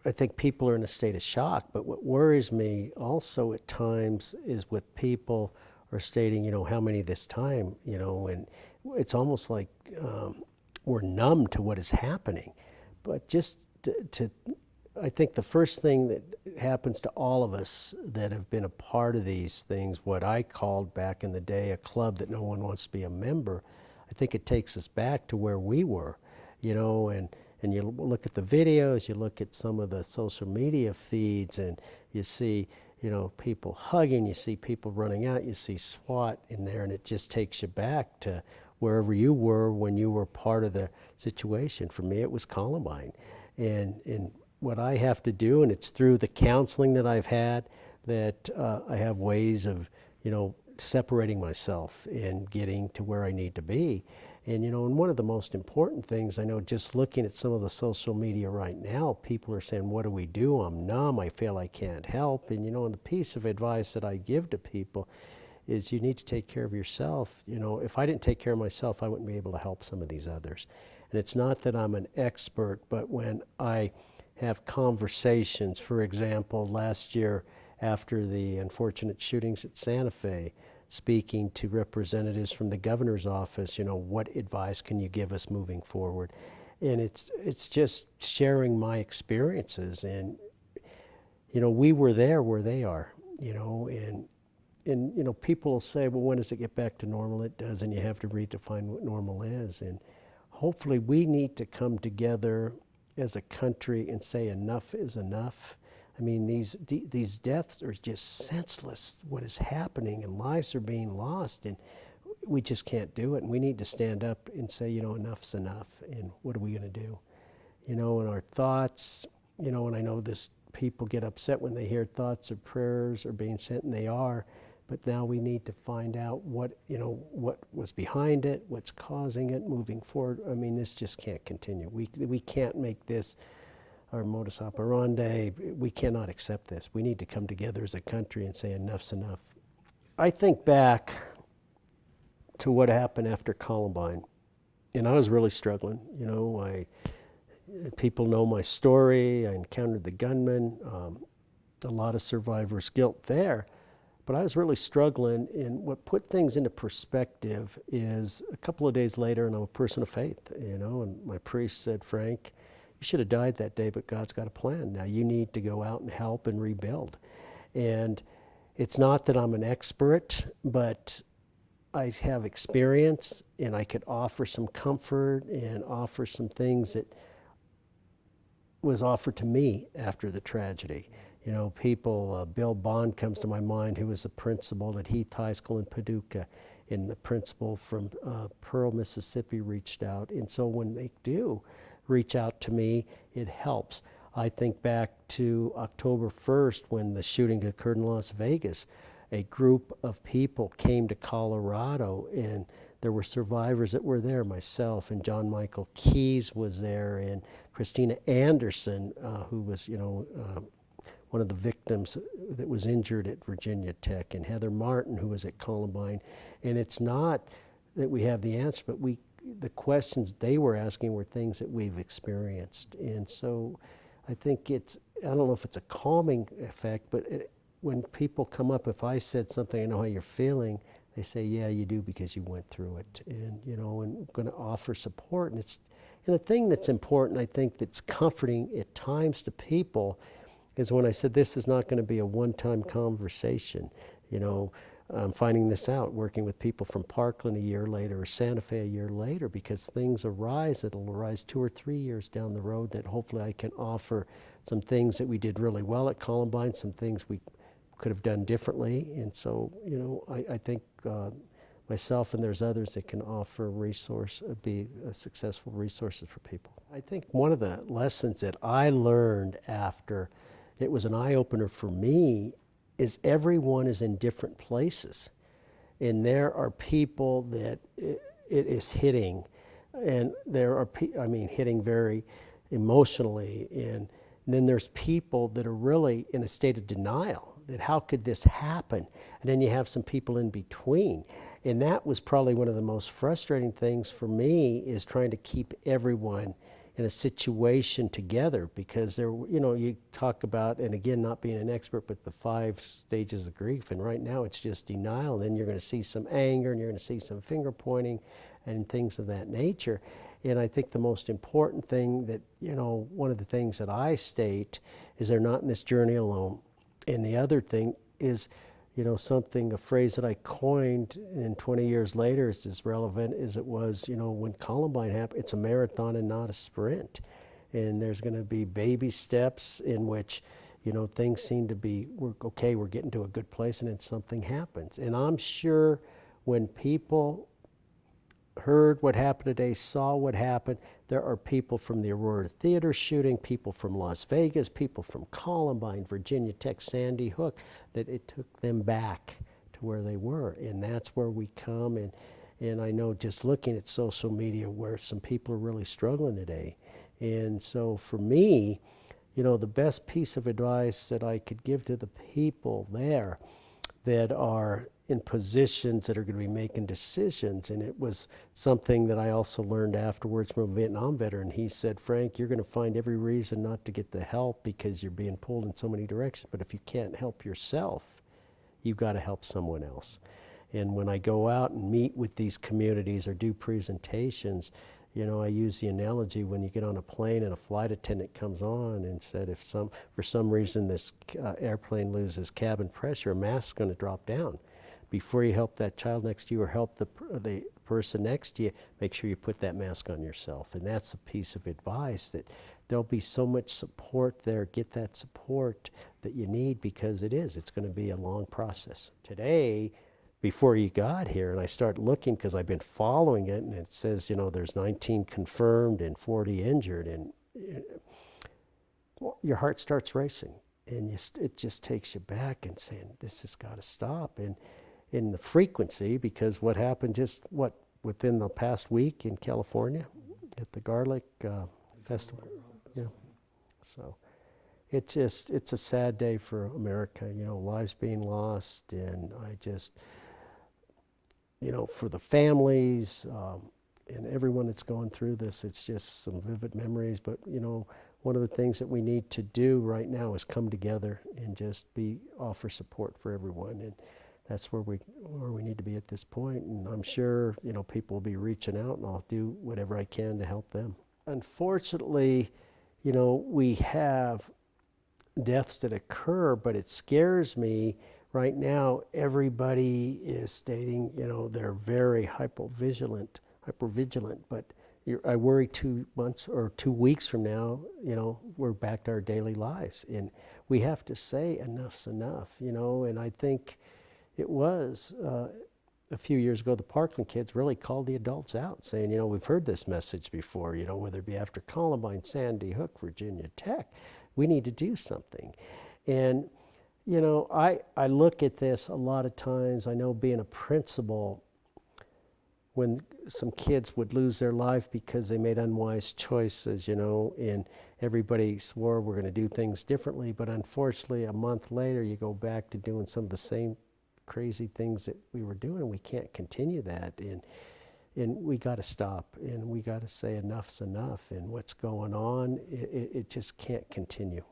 I think people are in a state of shock, but what worries me also at times is with people are stating, how many this time, and it's almost like we're numb to what is happening. But just I think the first thing that happens to all of us that have been a part of these things, what I called back in the day a club that no one wants to be a member, I think it takes us back to where we were, and you look at the videos, you look at some of the social media feeds, and you see, people hugging, you see people running out, you see SWAT in there, and it just takes you back to wherever you were when you were part of the situation. For me, it was Columbine. And what I have to do, and it's through the counseling that I've had, that I have ways of, separating myself and getting to where I need to be. And and one of the most important things, I know just looking at some of the social media right now, people are saying, what do we do? I'm numb, I feel I can't help. And and the piece of advice that I give to people is you need to take care of yourself. If I didn't take care of myself, I wouldn't be able to help some of these others. And it's not that I'm an expert, but when I have conversations, for example, last year after the unfortunate shootings at Santa Fe, speaking to representatives from the governor's office, what advice can you give us moving forward? And it's just sharing my experiences, and we were there where they are, and people will say, well, when does it get back to normal? It does, and you have to redefine what normal is. And hopefully we need to come together as a country and say enough is enough. I mean, these deaths are just senseless, what is happening, and lives are being lost, and we just can't do it. And we need to stand up and say, enough's enough, and what are we going to do? And our thoughts, and I know people get upset when they hear thoughts or prayers are being sent, and they are, but now we need to find out what was behind it, what's causing it, moving forward. I mean, this just can't continue. We can't make this our modus operandi. We cannot accept this. We need to come together as a country and say enough's enough. I think back to what happened after Columbine, and I was really struggling. People know my story. I encountered the gunman, a lot of survivor's guilt there, but I was really struggling. And what put things into perspective is a couple of days later, and I'm a person of faith, and my priest said, Frank, you should have died that day, but God's got a plan. Now you need to go out and help and rebuild. And it's not that I'm an expert, but I have experience, and I could offer some comfort and offer some things that was offered to me after the tragedy. People, Bill Bond comes to my mind, who was the principal at Heath High School in Paducah, and the principal from Pearl, Mississippi reached out. And so when they do reach out to me, it helps. I think back to October 1st when the shooting occurred in Las Vegas. A group of people came to Colorado, and there were survivors that were there. Myself and John Michael Keyes was there, and Christina Anderson, who was, one of the victims that was injured at Virginia Tech, and Heather Martin, who was at Columbine. And it's not that we have the answer, but the questions they were asking were things that we've experienced. And so I think I don't know if it's a calming effect, but when people come up, if I said something, I know how you're feeling, they say, yeah, you do because you went through it. And, and I'm going to offer support. And the thing that's important, I think, that's comforting at times to people is when I said this is not going to be a one-time conversation. I'm finding this out working with people from Parkland a year later or Santa Fe a year later, because things arise that'll arise 2 or 3 years down the road that hopefully I can offer some things that we did really well at Columbine, some things we could have done differently. And so, I think myself and there's others that can offer be successful resources for people. I think one of the lessons that I learned after, it was an eye-opener for me, is everyone is in different places. And there are people that it is hitting, and there are hitting very emotionally, and then there's people that are really in a state of denial, that how could this happen? And then you have some people in between. And that was probably one of the most frustrating things for me, is trying to keep everyone in a situation together, because there, you know, you talk about, and again, not being an expert, but the 5 stages of grief, and right now it's just denial, and then you're going to see some anger, and you're going to see some finger pointing and things of that nature. And I think the most important thing that, you know, one of the things that I state is they're not in this journey alone. And the other thing is, you know, a phrase that I coined, and 20 years later it's as relevant as it was, you know, when Columbine happened. It's a marathon and not a sprint. And there's going to be baby steps in which, you know, things seem to be, we're getting to a good place, and then something happens. And I'm sure when people heard what happened today, saw what happened, there are people from the Aurora Theater shooting, people from Las Vegas, people from Columbine, Virginia Tech, Sandy Hook, that it took them back to where they were. And that's where we come. And I know just looking at social media where some people are really struggling today. And so for me, you know, the best piece of advice that I could give to the people there that are in positions that are going to be making decisions, and it was something that I also learned afterwards from a Vietnam veteran. He said, Frank, you're going to find every reason not to get the help because you're being pulled in so many directions, but if you can't help yourself, you've got to help someone else. And when I go out and meet with these communities or do presentations, you know, I use the analogy when you get on a plane and a flight attendant comes on and said, if for some reason this airplane loses cabin pressure, a mask's going to drop down. Before you help that child next to you or help the person next to you, make sure you put that mask on yourself. And that's a piece of advice, that there'll be so much support there. Get that support that you need, because it's going to be a long process. Today, before you got here, and I start looking, because I've been following it, and it says, you know, there's 19 confirmed and 40 injured, and your heart starts racing, and it just takes you back and saying, this has got to stop. And in the frequency, because what happened within the past week in California at the Garlic Festival. Yeah. So it's a sad day for America, you know, lives being lost, and I just, you know, for the families and everyone that's going through this, it's just some vivid memories. But, you know, one of the things that we need to do right now is come together and just offer support for everyone. And that's where we need to be at this point. And I'm sure, you know, people will be reaching out, and I'll do whatever I can to help them. Unfortunately, you know, we have deaths that occur, but it scares me. Right now, everybody is stating, you know, they're very hypervigilant, but I worry 2 months or 2 weeks from now, you know, we're back to our daily lives. And we have to say enough's enough, you know. And I think it was a few years ago, the Parkland kids really called the adults out, saying, you know, we've heard this message before, you know, whether it be after Columbine, Sandy Hook, Virginia Tech, we need to do something. And you know, I look at this a lot of times. I know, being a principal, when some kids would lose their life because they made unwise choices, you know, and everybody swore we're going to do things differently, but unfortunately a month later you go back to doing some of the same crazy things that we were doing, and we can't continue that. And we got to stop, and we got to say enough's enough, and what's going on, it just can't continue.